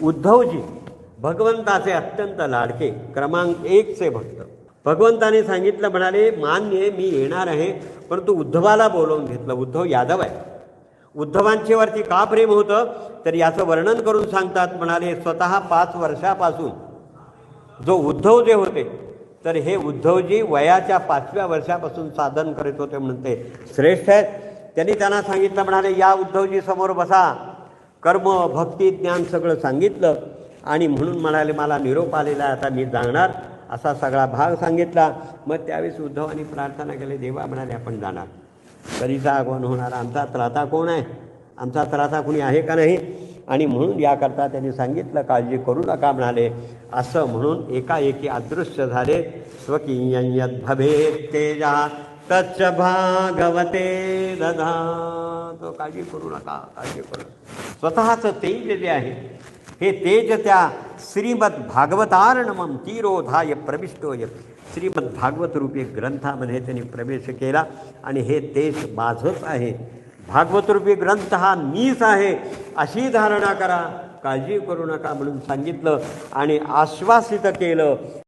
उद्धवजी भगवंताचे अत्यंत लाडके क्रमांक 1चे भक्त. भगवंताने सांगितलं, म्हणाले मान्य मी येणार आहे, परंतु उद्धवाला बोलवून घेतलं. उद्धव यादव आहे. उद्धवांच्यावरती का प्रेम होतं तर याचं वर्णन करून सांगतात. म्हणाले स्वतः 5 वर्षापासून जो उद्धव जे होते तर हे उद्धवजी वयाच्या 5व्या वर्षापासून साधन करीत होते म्हणून ते श्रेष्ठ आहेत. त्यांनी त्यांना सांगितलं, म्हणाले या उद्धवजी समोर बसा. कर्म भक्ती ज्ञान सगळं सांगितलं आणि म्हणून म्हणाले मला निरोप आलेला आहे, आता मी जाणार असा सगळा भाग सांगितला. मग त्यावेळेस उद्धवांनी प्रार्थना केली, देवा म्हणाले आपण जाणार, कधीचा आगमन होणार, आमचा त्राता कोण आहे, आमचा त्राता कोणी आहे का नाही. आणि म्हणून याकरता त्यांनी सांगितलं काळजी करू नका म्हणाले. असं म्हणून एकाएकी अदृश्य झाले. स्वकीयत भवेत तेजा तच्च भागवते दधा. तो काळजी करू नका, काळजी करू. स्वतःचं तेज जे आहे हे तेज त्या श्रीमद भागवतार्णवम तिरोधाय प्रविष्टोय श्रीमद भागवत रूपी ग्रंथामध्ये त्यांनी प्रवेश केला. आणि हे तेज माझंच आहे, भागवत रूपी ग्रंथ हा मीच आहे अशी धारणा करा, काळजी करू नका म्हणून सांगितलं आणि आश्वासित केलं.